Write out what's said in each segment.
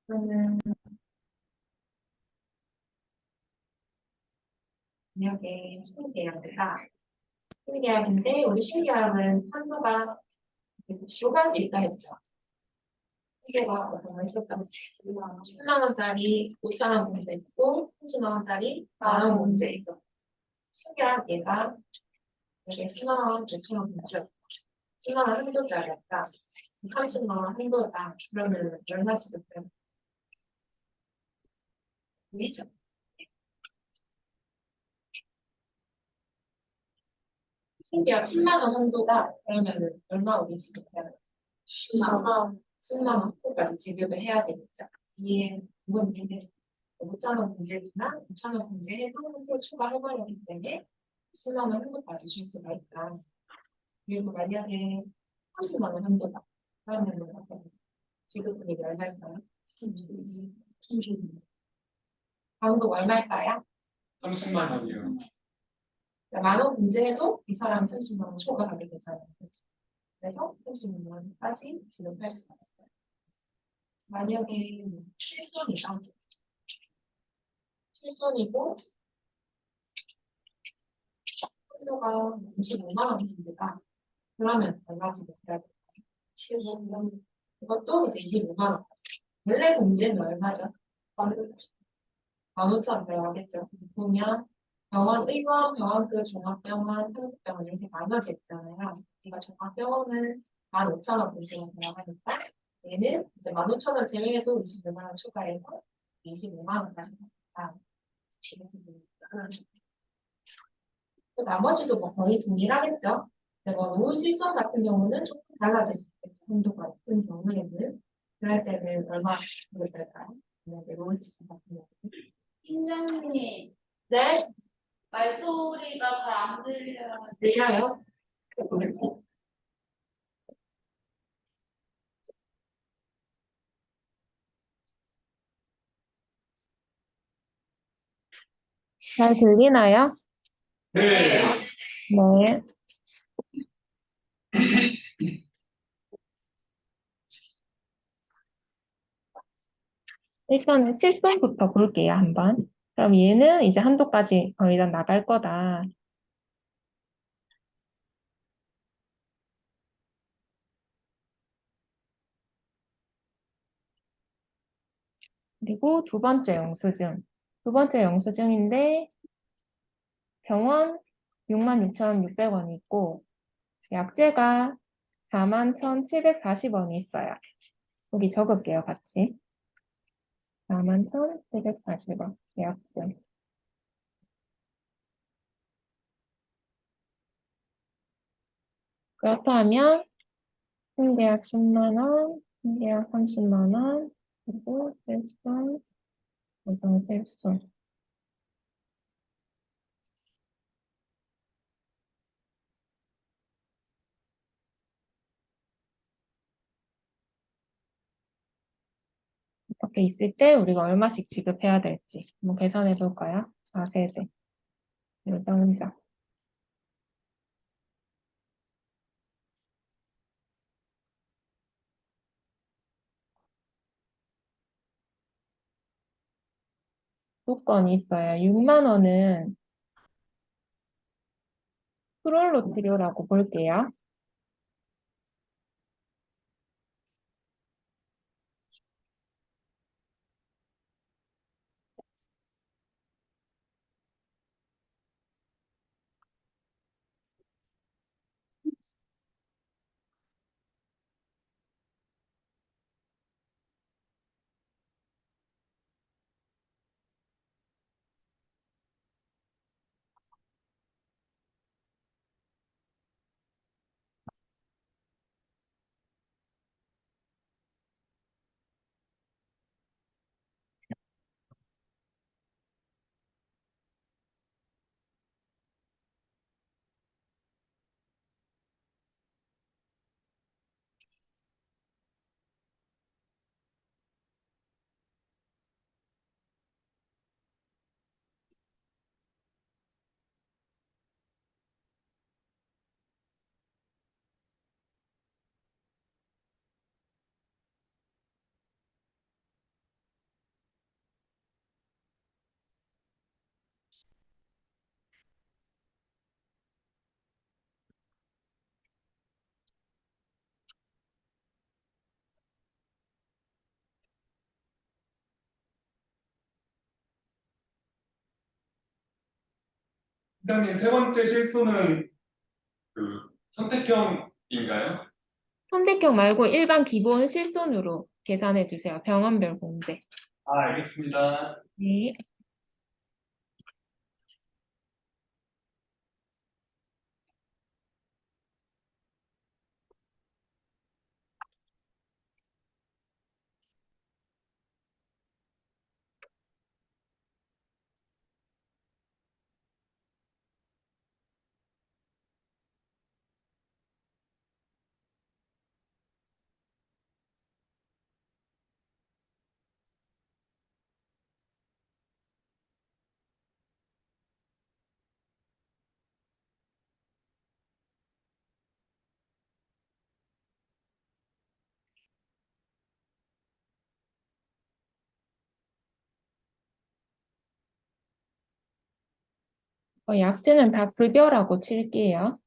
그러면 만약에 수의계약이다. 수의계약인데 우리 수의계약은 한도가 두 가지 있다 했죠. 수의계가 어떤 거 있었다면 10만 원짜리 5천 원 문제 있고 30만 원짜리 10,000원 문제 있어. 수의계약 얘가 이게 10만 원, 5천 원 문제 10만 원 한도짜리였다. 30만 원 한도다. 그러면 얼마 지급해요? 보이죠? 신기하 10만 원 한도다. 그러면 얼마 우리 지급해야 돼? 10만 원. 10만 원까지 지급을 해야 되겠죠. 이게 이건 이제 5천 원 문제지만 5천 원 문제에 한도 추가해버렸기 때문에 10만 원 한도까지 줄 수가 있다. 그리고 만약에 30만 원 한도다. 그러면 지급금이 얼마일까요? 30만 한도가 얼마일까요? 30만 원이요. 만원 문제에도 이 사람 30만 원 초과하게 되잖아요. 그래서 30만 원까지 지급할 수가 있어요. 만약에 실손이다. 실손이고 한도가 25만 원입니다. 그러면 얼마 지급해야 될까요? 15만 원. 이것도 이제 25만 원. 원래 문제는 얼마죠? 15,000원 들어가겠죠. 보면 병원 1번, 병원급 종합병원, 상급병원 이렇게 나눠져 있잖아요. 제가 종합병원은 15,000원 문제가 들어가니까 얘는 이제 15,000원 제외해도 25만 원 추가해서 25만 원까지 나갑니다. 또 나머지도 뭐 거의 동일하겠죠. 근데 뭐 노후 실손 같은 경우는 조금 달라질 수 있겠죠. 한도가 높은 경우에는 그럴 때는 얼마 정도 될까요? 만약에 노후 실손 같은 경우는 팀장님, 네, 말소리가 잘 안 들려요. 들려요? 잘 들리나요? 네. 네. 일단은 실손부터 볼게요, 한번. 그럼 얘는 이제 한도까지 거의 다 나갈 거다. 그리고 두 번째 영수증. 두 번째 영수증인데 병원 66,600원이 있고 약재가 41,740원이 있어요. 여기 적을게요, 같이. 41,740원. 약재. 그렇다면 신계약 10만 원, 신계약 30만 원, 그리고 실손, 보상 실손. 이렇게 있을 때 우리가 얼마씩 지급해야 될지 한번 계산해 볼까요? 4세대. 일단 혼자. 조건이 있어요. 6만 원은 프롤로 필요라고 볼게요. 팀장님 세 번째 실수는 그 선택형인가요? 선택형 말고 일반 기본 실손으로 계산해 주세요. 병원별 공제. 아, 알겠습니다. 네. 약제는 다 급여라고 칠게요.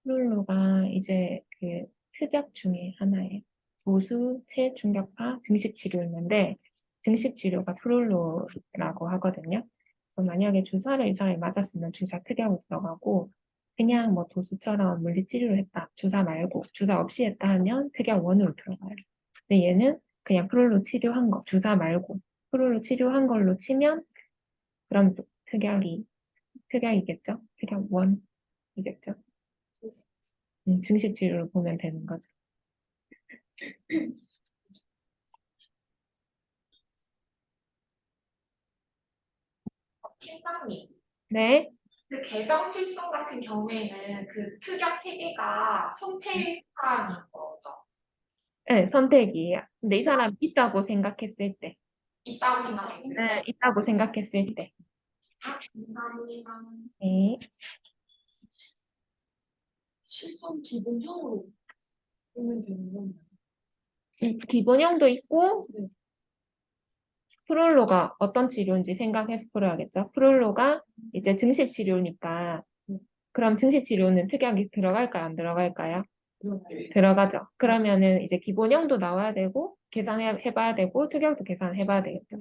프룰루가 이제 그 특약 중에 하나예요. 보수, 체중격파, 증식치료 있는데 증식치료가 프룰루라고 하거든요. 그래서 만약에 주사를 이 사람이 맞았으면 주사 특약으로 들어가고 그냥 뭐 도수처럼 물리치료를 했다. 주사 말고 주사 없이 했다 하면 특약 원으로 들어가요. 근데 얘는 그냥 프룰루 치료한 거, 주사 말고 프룰루 치료한 걸로 치면 그럼 또 특약이겠죠? 특약 원이겠죠? 증식 치료를 보면 되는 거죠. 팀장님, 네, 그 계정 실손 같은 경우에는 그 특약 세개가 선택사항인 거죠. 네, 선택이에요. 근데 이 사람 있다고 생각했을 때, 있다고 생각했을 때. 네, 있다고 생각했을 때. 감사합니다. 네. 실선 기본형으로 쓰면 되는 건가요? 기본형도 있고, 네. 프롤로가 어떤 치료인지 생각해서 풀어야겠죠. 프롤로가 이제 증식 치료니까, 그럼 증식 치료는 특약이 들어갈까요? 안 들어갈까요? 들어가죠. 그러면은 이제 기본형도 나와야 되고, 계산해봐야 되고, 특약도 계산해봐야 되겠죠.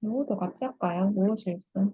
요거도 같이 할까요? 요거 실수.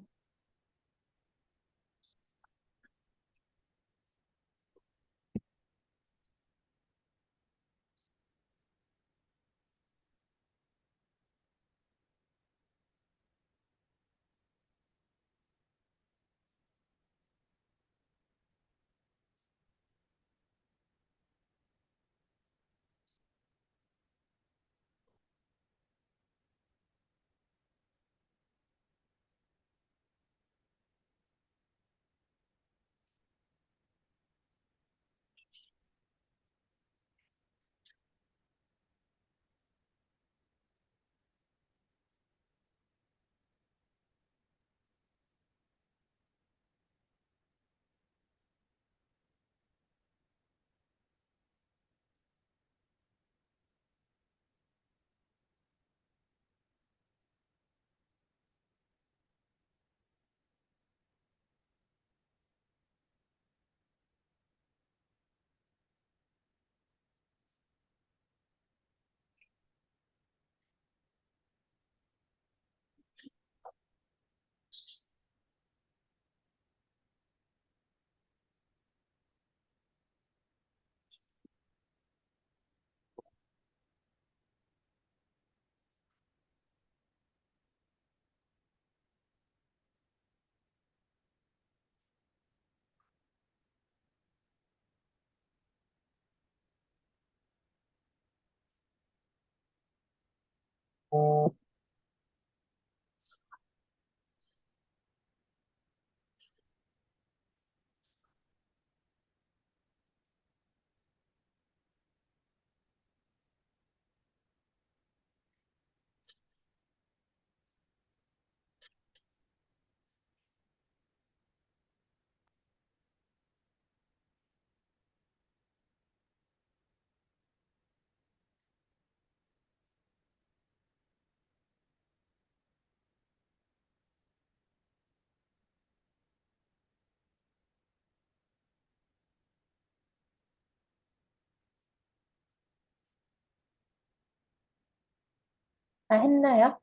다 했나요?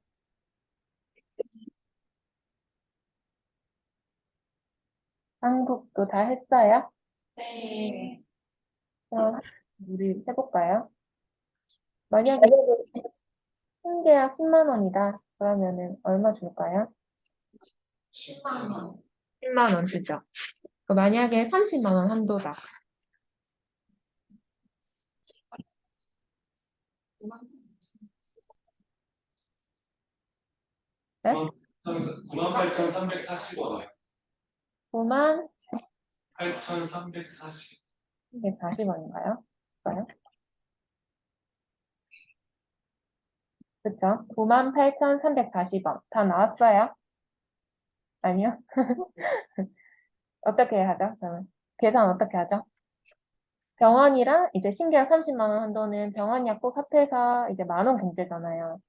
한국도 다 했어요? 네. 그럼 우리 해볼까요? 만약에 신계약 10만 원이다. 그러면은 얼마 줄까요? 10만 원. 10만 원 주죠. 만약에 30만 원 한도다. 네? 98,340원. 9만 8,340. 140원인가요? 그쵸? 98,340원. 다 나왔어요? 아니요? 어떻게 하죠? 그러면 계산 어떻게 하죠? 병원이랑 이제 신계약 30만 원 한도는 병원 약국 합해서 이제 만 원 공제잖아요.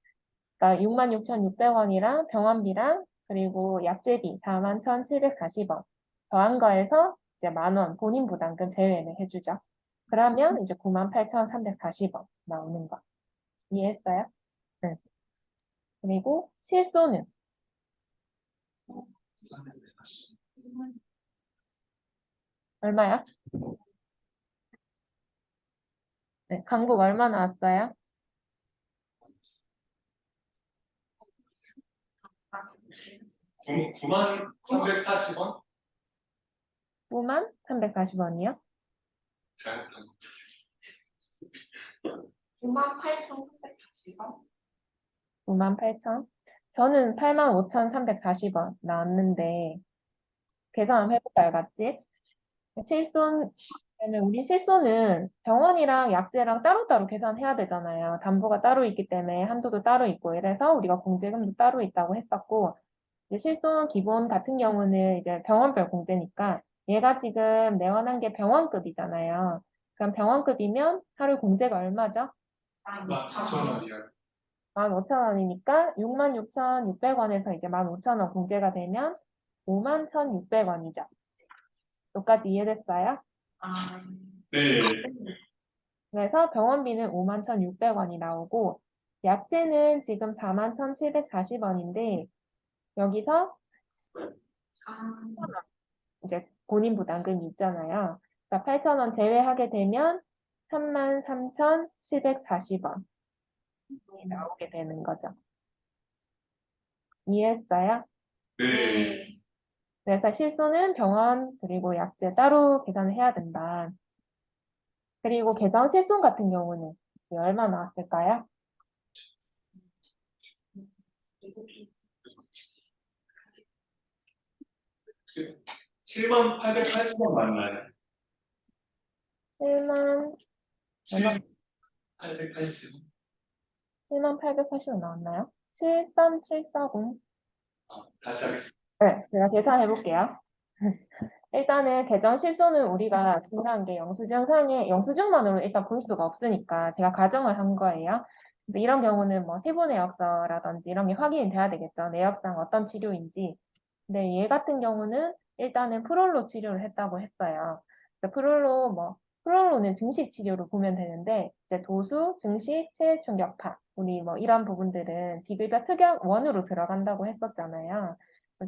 그러니까 66,600원이랑 병원비랑 그리고 약제비 41,740원 더한 거에서 이제 만 원 본인 부담금 제외를 해주죠. 그러면 이제 98,340원 나오는 거. 이해했어요? 응. 그리고 실손은 340. 얼마야? 네, 강북 얼마 나왔어요? 9만 340원? 9만 340원이요? 잘했다. 98,340원. 98,000? 저는 85,340원 나왔는데 계산 한번 해볼까요, 같이? 실손, 그러면 우리 실손은 병원이랑 약제랑 따로따로 계산해야 되잖아요. 담보가 따로 있기 때문에 한도도 따로 있고 이래서 우리가 공제금도 따로 있다고 했었고 이제 실손 기본 같은 경우는 이제 병원별 공제니까 얘가 지금 내원한 게 병원급이잖아요. 그럼 병원급이면 하루 공제가 얼마죠? 16,000원이야. 15,000원이니까 66,600원에서 이제 15,000원 공제가 되면 51,600원이죠. 여기까지 이해됐어요? 네. 그래서 병원비는 51,600원이 나오고 약제는 지금 41,740원인데, 여기서 아, 이제 본인 부담금이 있잖아요. 자, 8,000원 제외하게 되면 33,740원이 나오게 되는 거죠. 이해했어요? 네. 그래서 실손은 병원 그리고 약제 따로 계산을 해야 된다. 그리고 계정 실손 같은 경우는 얼마 나왔을까요? 7,880원 맞나요? 7만, 얼마, 7,880원. 7,880원 나왔나요? 73740. 다시 하겠습니다. 네, 제가 계산해 볼게요. 일단은 계정 실손은 우리가 중요한 게 영수증만으로 일단 볼 수가 없으니까 제가 가정을 한 거예요. 근데 이런 경우는 뭐 세부 내역서라든지 이런 게 확인이 돼야 되겠죠. 내역상 어떤 치료인지. 근데 얘 같은 경우는 일단은 프롤로 치료를 했다고 했어요. 그래서 프롤로는 증식 치료로 보면 되는데 이제 도수, 증식, 체해 충격파 우리 뭐 이런 부분들은 비급여 특약 원으로 들어간다고 했었잖아요.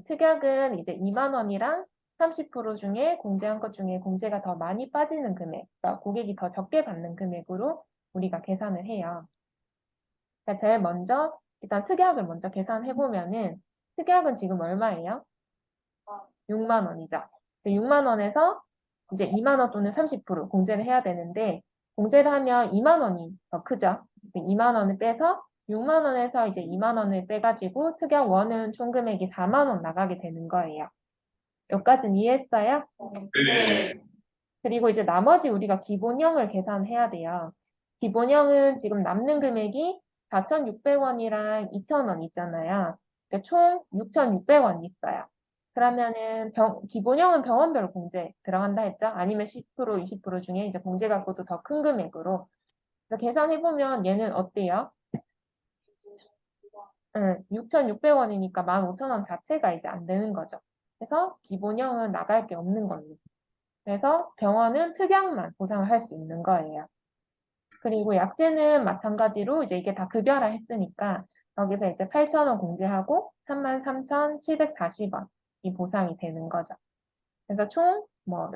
특약은 이제 2만 원이랑 30% 중에 공제한 것 중에 공제가 더 많이 빠지는 금액, 그러니까 고객이 더 적게 받는 금액으로 우리가 계산을 해요. 그러니까 제일 먼저 일단 특약을 먼저 계산해 보면은 특약은 지금 얼마예요? 6만 원이죠. 6만 원에서 이제 2만 원 또는 30% 공제를 해야 되는데 공제를 하면 2만 원이 더 크죠. 2만 원을 빼서 6만 원에서 이제 2만 원을 빼가지고 특약 원은 총 금액이 4만 원 나가게 되는 거예요. 여기까지는 이해했어요? 네. 그리고 이제 나머지 우리가 기본형을 계산해야 돼요. 기본형은 지금 남는 금액이 4,600원이랑 2,000원 있잖아요. 그러니까 총 6,600원이 있어요. 그러면은 기본형은 병원별 공제 들어간다 했죠? 아니면 10%, 20% 중에 이제 공제 갖고도 더 큰 금액으로. 그래서 계산해보면 얘는 어때요? 6,600원이니까 15,000원 자체가 이제 안 되는 거죠. 그래서 기본형은 나갈 게 없는 겁니다. 그래서 병원은 특약만 보상을 할 수 있는 거예요. 그리고 약제는 마찬가지로 이제 이게 다 급여라 했으니까 여기서 이제 8,000원 공제하고 33,740원이 보상이 되는 거죠. 그래서 총 뭐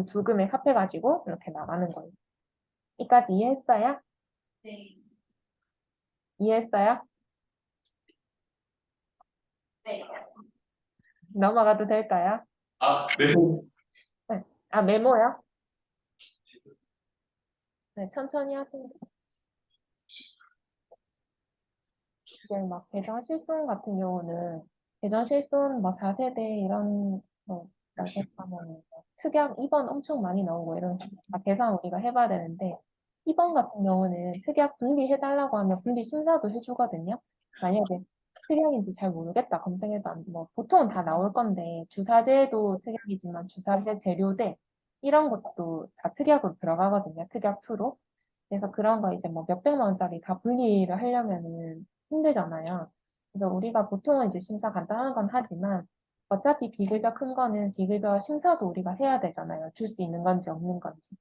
두 금액 합해가지고 이렇게 나가는 거예요. 여기까지 이해했어요? 네. 이해했어요? 네. 넘어가도 될까요? 네. 네. 아, 메모요? 네, 천천히 하세요. 이제 막 배정 실손 같은 경우는 배정 실손 뭐 4세대 이런 뭐 말하면 특약 2번 엄청 많이 나오고 이런 다 계산 우리가 해봐야 되는데 2번 같은 경우는 특약 분리해달라고 하면 분리 심사도 해주거든요. 만약에 특약인지 잘 모르겠다 검색해도 뭐 보통은 다 나올 건데 주사제도 특약이지만 주사제 재료대 이런 것도 다 특약으로 들어가거든요. 특약 2로. 그래서 그런 거 이제 뭐 몇백만 원짜리 다 분리를 하려면은 힘들잖아요. 그래서 우리가 보통은 이제 심사 간단한 건 하지만 어차피 비급여 큰 거는 비급여 심사도 우리가 해야 되잖아요. 줄 수 있는 건지 없는 건지.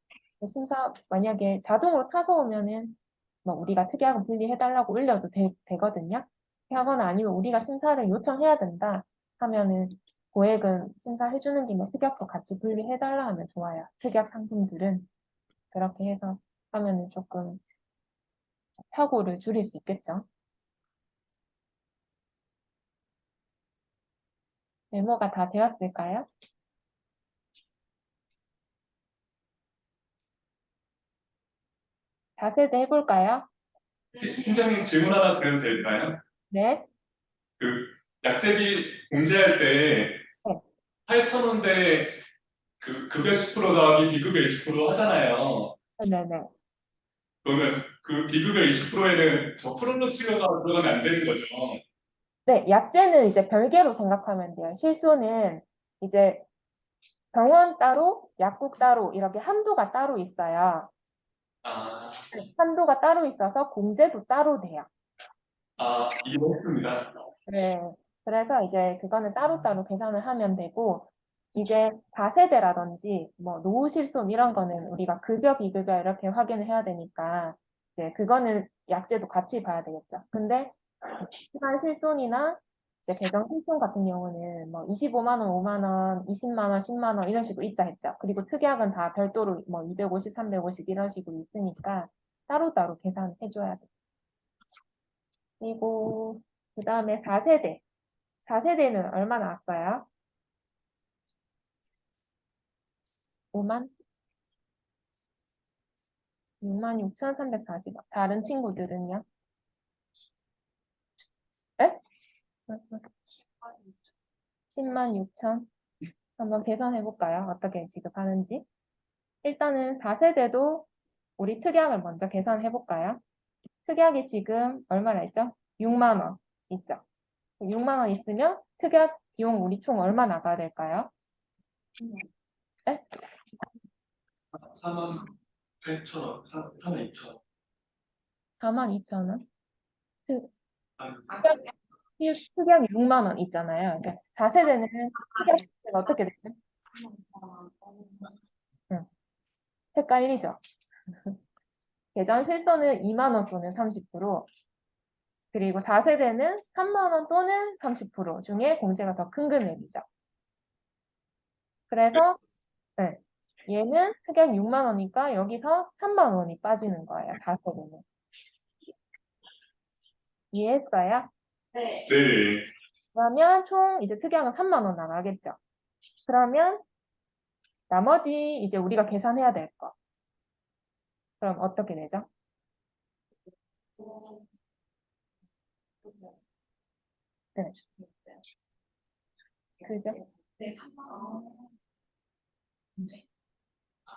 심사 만약에 자동으로 타서 오면은 뭐 우리가 특약은 분리해달라고 올려도 되거든요. 하거나 아니면 우리가 심사를 요청해야 된다 하면은 고액은 심사해주는 김에 특약도 같이 분리해달라 하면 좋아요. 특약 상품들은 그렇게 해서 하면은 조금 사고를 줄일 수 있겠죠. 메모가 다 되었을까요? 자세히 해볼까요? 팀장님 질문 하나 드려도 될까요? 네. 그 약제비 공제할 때 네. 8,000원대 그 급여 10% 더하기 비급여 20% 하잖아요. 네네. 그러면 그 비급여 20%에는 저 프롤로 치료가 들어가면 안 되는 거죠. 네, 약제는 이제 별개로 생각하면 돼요. 실손은 이제 병원 따로, 약국 따로 이렇게 한도가 따로 있어요. 아, 한도가 따로 있어서 공제도 따로 돼요. 이해했습니다. 네. 그래서 이제 그거는 따로따로 계산을 하면 되고, 이제 4세대라든지 뭐 노후실손 이런 거는 우리가 급여, 비급여 이렇게 확인을 해야 되니까 이제 그거는 약제도 같이 봐야 되겠죠. 근데 시간 실손이나 이제 계정 실손 같은 경우는 뭐 25만 원, 5만 원, 20만 원, 10만 원 이런 식으로 있다 했죠. 그리고 특약은 다 별도로 뭐 250, 350 이런 식으로 있으니까 따로따로 계산해줘야 돼. 그리고 그 다음에 4세대. 4세대는 얼마 나왔어요? 5만? 66,340원. 다른 친구들은요? 에? 10만 6천? 한번 계산해 볼까요? 어떻게 지급하는지. 일단은 4세대도 우리 특약을 먼저 계산해 볼까요? 특약이 지금 얼마나 있죠? 6만 원 있죠? 6만 원 있으면 특약 비용 우리 총 얼마 나가야 될까요? 네? 4만 8천 원, 4만 2천 원. 4만 2천 원? 아니, 특약이 6만 원 있잖아요. 그러니까 4세대는 특약 자체가 어떻게 되죠? 응. 헷갈리죠? 계정 실손은 2만 원 또는 30%, 그리고 4세대는 3만 원 또는 30% 중에 공제가 더 큰 금액이죠. 그래서 네, 얘는 특약 6만 원이니까 여기서 3만 원이 빠지는 거예요. 4세대는. 이해했어요? 네. 네. 그러면 총 이제 특약은 3만 원 나가겠죠. 그러면 나머지 이제 우리가 계산해야 될 거. 그럼 어떻게 되죠? 네. 그죠? 네.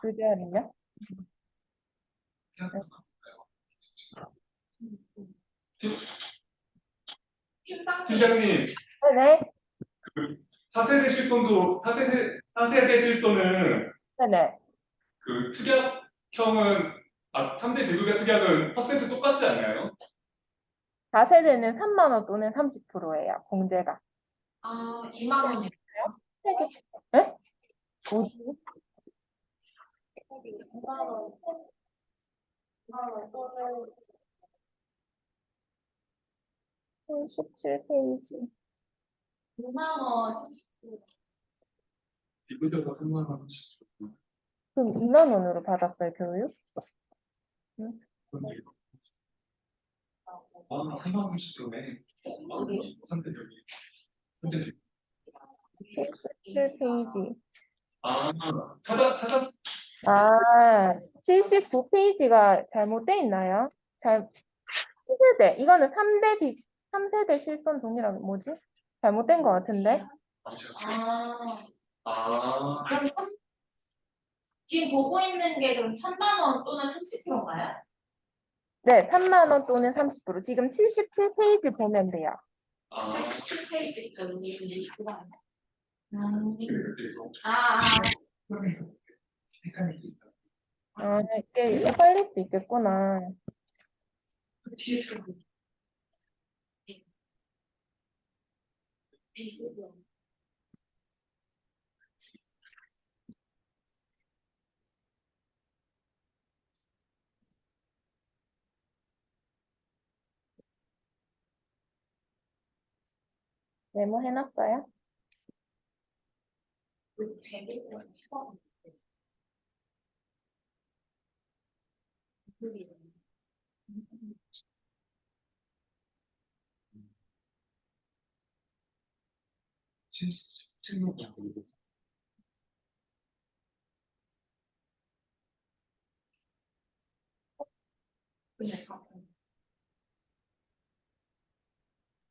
그죠는요? 팀장님, 네네. 4세대 실손도, 4세대 실손은 네네. 그 특약형은, 3대 비급여 특약은 퍼센트 똑같지 않나요? 4세대는 3만 원 또는 30%예요. 공제가. 2만 원이요. 네? 뭐지? 17페이지. 5만 원. 비급여가 3만 원, 30%. 그럼 2만 원으로 받았어요, 교육? 응? 3만 원 30%네. 3대 여기. 3대 17페이지. 찾아. 아, 79페이지가 잘못돼 있나요? 3세대. 이거는 3세대 실손 동일하게 뭐지? 잘못된 것 같은데? 아, 그럼 지금 보고 있는 게 그럼 3만 원 또는 30%인가요? 네, 3만 원 또는 30%. 지금 77페이지 보면 돼요. 7페이지 여기 그거 아니야? 이게 헷갈릴 수 있겠구나. 메모해놨어요?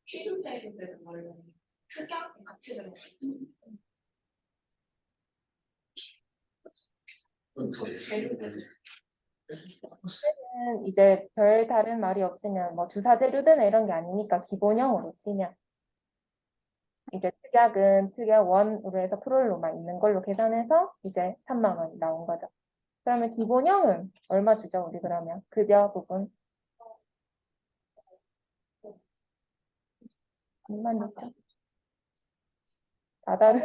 취급되는 데는 원래 특약 같이 들어가요. 이제 별 다른 말이 없으면 뭐 주사 재료되나 이런 게 아니니까 기본형으로 치면 이제 특약은 특약 1으로 해서 프롤로만 있는 걸로 계산해서 이제 3만 원이 나온 거죠. 그러면 기본형은 얼마 주죠? 우리 그러면 급여 부분 2만 6천? 다 다른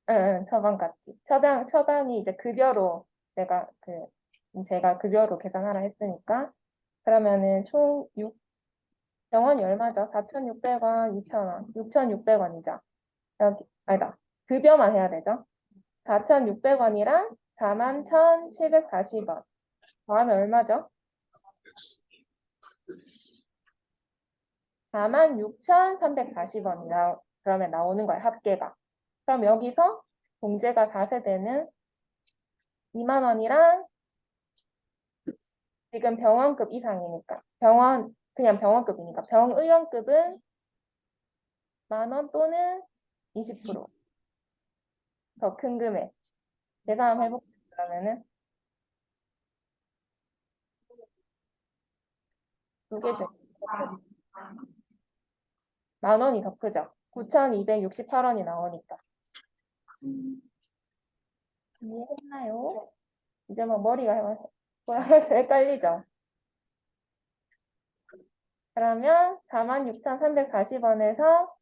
응, 처방 같이 처방이 이제 급여로 내가 그 제가 급여로 계산하라 했으니까. 그러면은 총 병원이 얼마죠? 4,600원, 2,000원, 6,600원이죠. 여기, 아니다. 급여만 해야 되죠. 4,600원이랑 41,740원. 더하면 얼마죠? 46,340원이 그러면 나오는 거예요, 합계가. 그럼 여기서 공제가 4세대는 2만 원이랑 지금 병원급 이상이니까 그냥 병원급이니까 병의원급은 10,000원 또는 20%더 큰 금액 계산 한번 해볼게요. 그러면은 두 개 중 10,000원이 더 크죠. 9,268원이 나오니까. 이해했나요? 이제 뭐 머리가 헷갈리죠? 그러면 46,340원에서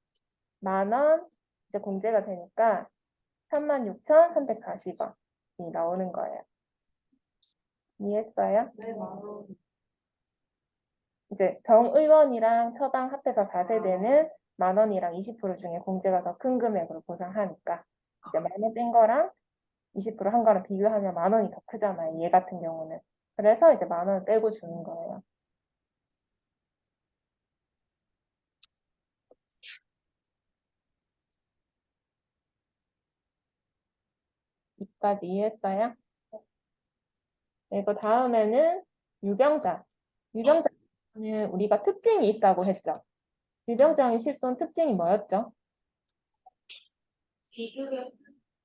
10,000원 이제 공제가 되니까 36,340원이 나오는 거예요. 이해했어요? 네, 맞아요. 이제 병의원이랑 처방 합해서 4세대는 10,000원이랑 20% 중에 공제가 더 큰 금액으로 보상하니까 이제 10,000원 뺀 거랑 20%한 거랑 비교하면 10,000원이 더 크잖아요. 얘 같은 경우는. 그래서 이제 10,000원 빼고 주는 거예요. 이까지 이해했어요? 네, 그 다음에는 유병자. 유병자는 우리가 특징이 있다고 했죠. 유병장의 실손 특징이 뭐였죠?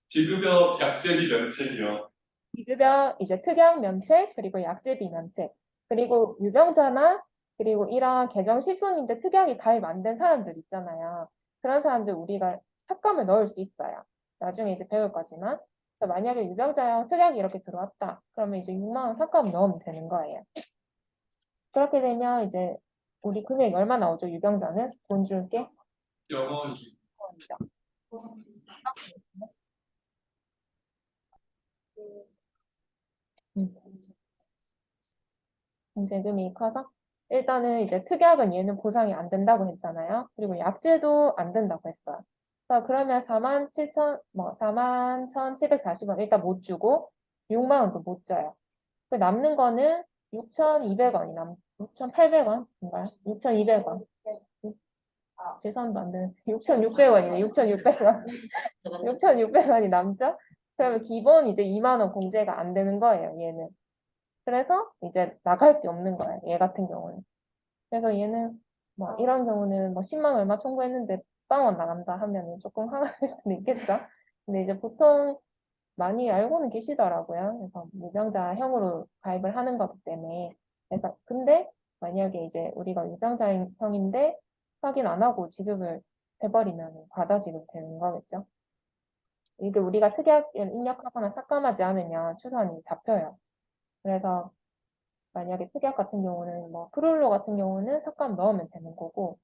비급여 약제비 면책이요. 비급여 이제 특약 면책 그리고 약제비 면책 그리고 유병자나 그리고 이런 개정 실손인데 특약이 가입 안 된 사람들 있잖아요. 그런 사람들 우리가 삭감을 넣을 수 있어요. 나중에 이제 배울 거지만 그래서 만약에 유병자형 특약이 이렇게 들어왔다. 그러면 이제 6만 원 삭감 넣으면 되는 거예요. 그렇게 되면 이제 우리 금액이 얼마 나오죠? 유병자는 돈 줄게. 영원히. 공제금이 커서 일단은 이제 특약은 얘는 보상이 안 된다고 했잖아요. 그리고 약제도 안 된다고 했어요. 그러면 41,740원 일단 못 주고 6만 원도 못 줘요. 그 남는 거는 6,200원이 6,800원인가요? 6,200원. 계산도 안 되는 6,600원이네. 6,600원. 6,600원이 남죠? 그러면 기본 이제 2만 원 공제가 안 되는 거예요, 얘는. 그래서 이제 나갈 게 없는 거예요. 얘 같은 경우는. 그래서 얘는 뭐 이런 경우는 뭐 10만 얼마 청구했는데 빵원 나간다 하면 조금 화가 날 수도 있겠죠. 근데 이제 보통 많이 알고는 계시더라고요. 그래서 유병자형으로 가입을 하는 거기 때문에. 그래서 근데 만약에 이제 우리가 유병자형인데 확인 안 하고 지급을 해버리면 과다 지급되는 거겠죠. 이게 우리가 특약을 입력하거나 삭감하지 않으면 추선이 잡혀요. 그래서 만약에 특약 같은 경우는 뭐 프롤로 같은 경우는 삭감 넣으면 되는 거고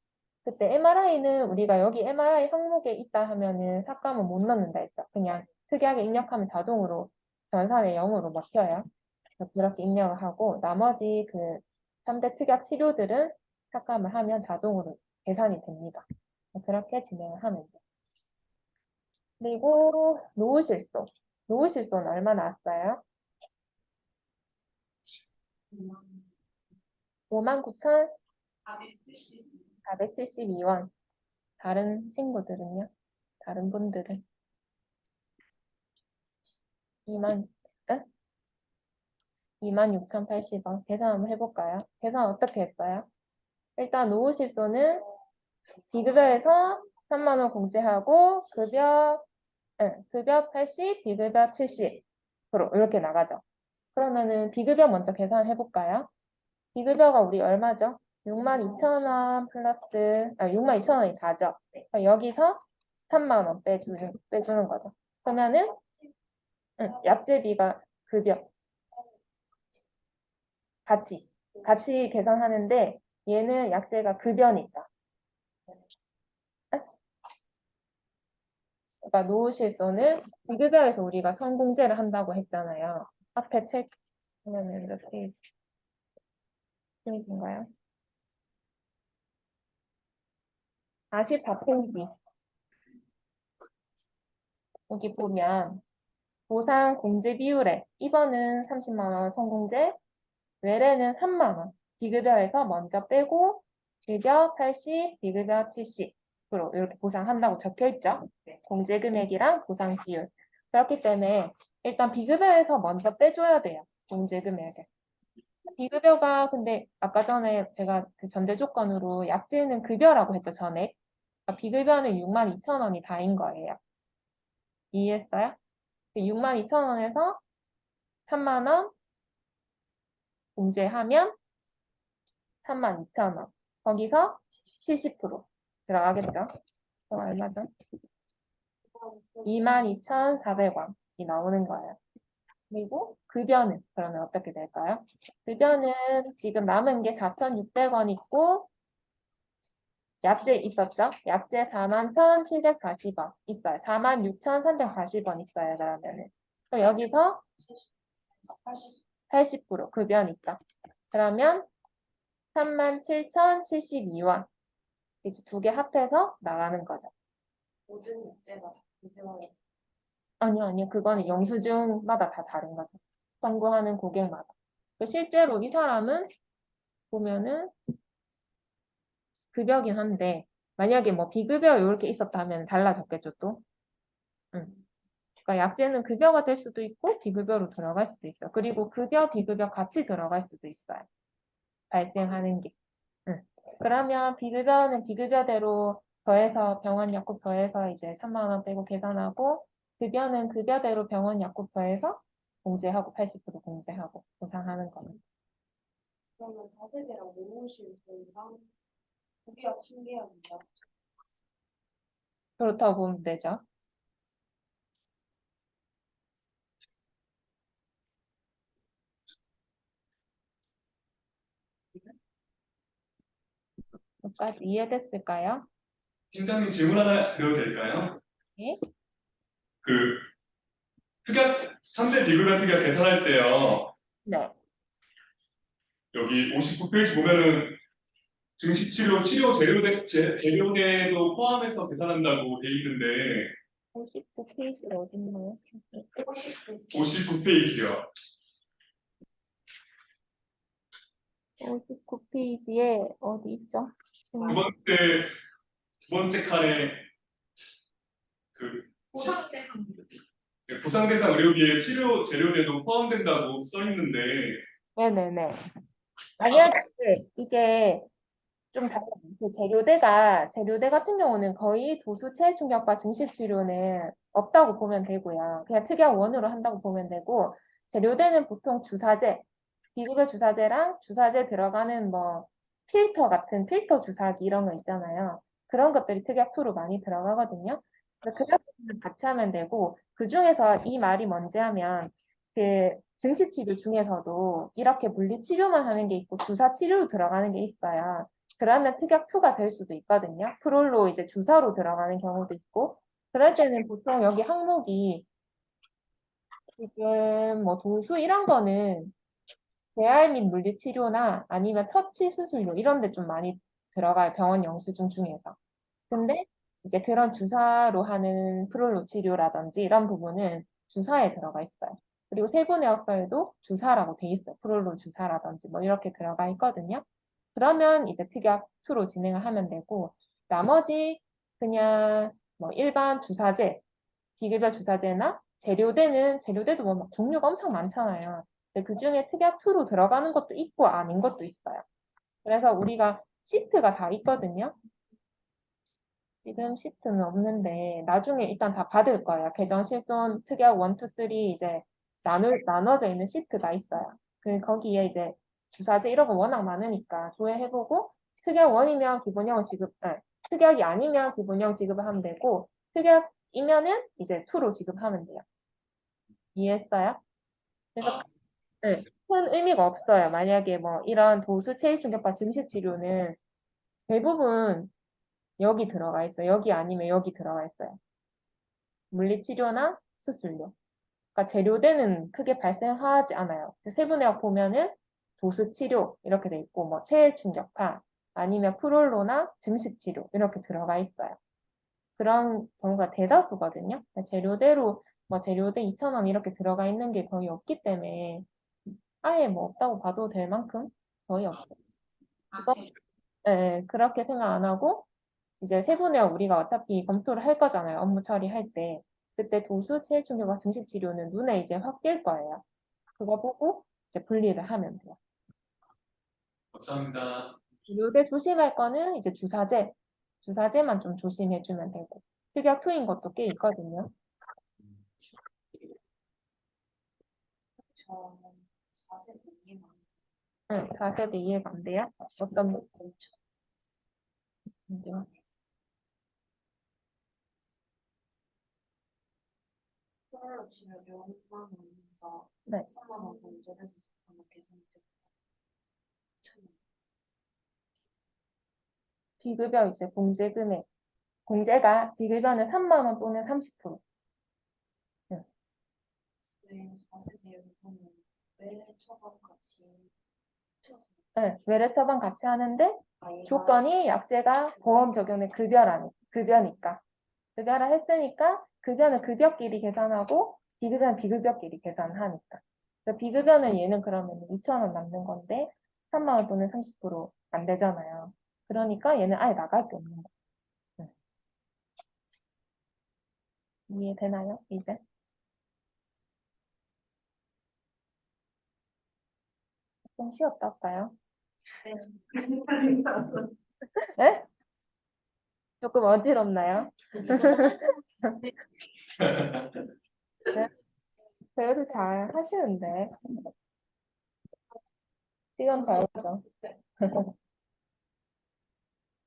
그때 MRI는 우리가 여기 MRI 항목에 있다 하면은 삭감은 못 넣는다 했죠. 그냥 특약에 입력하면 자동으로 전산의 0으로 먹혀요. 그래서 그렇게 입력을 하고 나머지 그 3대 특약 치료들은 삭감을 하면 자동으로 계산이 됩니다. 그렇게 진행을 하면 돼요. 그리고 노후실손. 노후실손 얼마 나왔어요? 59,472원. 다른 친구들은요? 다른 분들은? 2만, 에? 26,080원. 계산 한번 해볼까요? 계산 어떻게 했어요? 일단 노후실손은 비급여에서 3만 원 공제하고 급여 80, 비급여 70% 이렇게 나가죠. 그러면은 비급여 먼저 계산해볼까요? 비급여가 우리 얼마죠? 62,000원 플러스, 62,000원이 다죠. 그러니까 여기서 3만 원 빼주는 거죠. 그러면은, 약제비가 급여. 같이 계산하는데, 얘는 약제가 급여니까. 그러니까 노후실손은 비급여에서 우리가 선공제를 한다고 했잖아요. 앞에 책 그러면 이렇게 페이지인가요? 44페이지. 여기 보면 보상 공제 비율에 2번은 30만 원 성공제, 외래는 3만 원. 비급여에서 먼저 빼고 급여 80, 비급여 70% 이렇게 보상한다고 적혀 있죠. 공제 금액이랑 보상 비율. 그렇기 때문에 일단 비급여에서 먼저 빼줘야 돼요. 공제 금액을. 비급여가 근데 아까 전에 제가 그 전제 조건으로 약제는 급여라고 했죠, 전에. 그러니까 비급여는 62,000원이 다인 거예요. 이해했어요? 62,000원에서 3만 원 공제하면 32,000원. 거기서 70% 들어가겠죠? 그럼 얼마죠? 22,400원이 나오는 거예요. 그리고 급여는 그러면 어떻게 될까요? 급여는 지금 남은 게 4,600원 있고 약재 있었죠? 약재 41,740원 있어요. 46,340원 있어요. 그러면은. 그럼 여기서 80% 급여니까. 그러면 37,072원. 이제 두 개 합해서 나가는 거죠. 모든 육제가 비교하는 아니요. 그거는 영수증마다 다 다른 거죠. 청구하는 고객마다. 실제로 이 사람은 보면은 급여긴 한데, 만약에 뭐 비급여 이렇게 있었다면 달라졌겠죠, 또. 그러니까 약제는 급여가 될 수도 있고, 비급여로 들어갈 수도 있어요. 그리고 급여, 비급여 같이 들어갈 수도 있어요. 발생하는 게. 그러면 비급여는 비급여대로 더해서 병원 약국 더해서 이제 3만 원 빼고 계산하고, 급여는 급여대로 병원 약국 더해서 공제하고 80% 공제하고 보상하는 거는. 그러면 4세대랑 모모실 저희랑 고기가 신기합니다. 그렇다고 보면 되죠. 여기까지 이해됐을까요? 팀장님 질문 하나 드려도 될까요? 네. 그 특약 3대 비급여 특약 계산할 때요. 네. 여기 59페이지 보면은 증식치료, 재료대도 포함해서 계산한다고 돼 있는데 59페이지 어디 있나요? 59페이지요. 59페이지에 어디 있죠? 두 번째 칸에 그 보상대상 부상 대상 의료비에 치료 재료대도 포함된다고 써 있는데 네네네. 만약에 이게 좀 달라요. 그 재료대 같은 경우는 거의 도수 체해 충격과 증식 치료는 없다고 보면 되고요. 그냥 특약 원으로 한다고 보면 되고, 재료대는 보통 주사제, 비급여 주사제랑 주사제 들어가는 뭐 필터 같은 필터 주사기 이런 거 있잖아요. 그런 것들이 특약 2로 많이 들어가거든요. 그래서 그 부분을 같이 하면 되고, 그 중에서 이 말이 뭔지 하면 그 증식 치료 중에서도 이렇게 물리 치료만 하는 게 있고 주사 치료로 들어가는 게 있어요. 그러면 특약2가 될 수도 있거든요. 프롤로 이제 주사로 들어가는 경우도 있고, 그럴 때는 보통 여기 항목이 지금 뭐 도수 이런 거는 재활 및 물리치료나 아니면 처치 수술료 이런 데 좀 많이 들어가요. 병원 영수증 중에서. 근데 이제 그런 주사로 하는 프롤로 치료라든지 이런 부분은 주사에 들어가 있어요. 그리고 세부내역서에도 주사라고 돼 있어요. 프롤로 주사라든지 뭐 이렇게 들어가 있거든요. 그러면 이제 특약 2로 진행을 하면 되고, 나머지 그냥 뭐 일반 주사제, 비급여 주사제나 재료대도 뭐 종류가 엄청 많잖아요. 근데 그 중에 특약 2로 들어가는 것도 있고 아닌 것도 있어요. 그래서 우리가 시트가 다 있거든요. 지금 시트는 없는데 나중에 일단 다 받을 거예요. 개정 실손 특약 1, 2, 3 이제 나눠져 있는 시트가 있어요. 거기에 이제 주사제 이런 거 워낙 많으니까 조회해보고 특약 1이면 기본형 지급, 특약이 아니면 기본형 지급을 하면 되고 특약이면은 이제 2로 지급하면 돼요. 이해했어요? 그래서 네, 큰 의미가 없어요. 만약에 뭐 이런 도수 체위 충격파 증식 치료는 대부분 여기 들어가 있어요. 여기 아니면 여기 들어가 있어요. 물리치료나 수술료. 그러니까 재료대는 크게 발생하지 않아요. 세분화학 보면은 도수 치료 이렇게 돼 있고 뭐 체해 충격파 아니면 프롤로나 증식 치료 이렇게 들어가 있어요. 그런 경우가 대다수거든요. 재료대로 뭐 재료대 2,000원 이렇게 들어가 있는 게 거의 없기 때문에 아예 뭐 없다고 봐도 될 만큼 거의 없어요. 그거, 예, 그렇게 생각 안 하고 이제 세분화학 우리가 어차피 검토를 할 거잖아요. 업무 처리할 때. 그때 도수, 체해 충격과 증식 치료는 눈에 이제 확 띌 거예요. 그거 보고 이제 분리를 하면 돼요. 감사합니다. 요대 조심할 거는 이제 주사제만 좀 조심해주면 되고. 특약 투인 것도 꽤 있거든요. 저 자세히 이해가 응, 자세도 이해가 안 돼요? 어떤 거? 프롤로 치면 연구만 하면서 네. 3만 원 문제돼서 10만 원 계산돼. 비급여 이제 공제 금액. 공제가 비급여는 3만 원 또는 30%. 응. 왜 자세 내용 보면 왜 처방 같이 쳐서 네, 외래 처방 같이 하는데 아이가 조건이 약제가 보험 적용의 급여니까. 급여라 했으니까 급여는 급여끼리 계산하고 비급여는 비급여끼리 계산하니까. 그래서 비급여는 얘는 그러면 2,000원 남는 건데 3만 원 또는 30%안 되잖아요. 그러니까 얘는 아예 나갈 게 없는 거예요. 이해되나요? 이제? 좀 쉬었다 할까요? 네? 조금 어지럽나요? 네? 그래도 잘 하시는데. 시간 잘 가죠.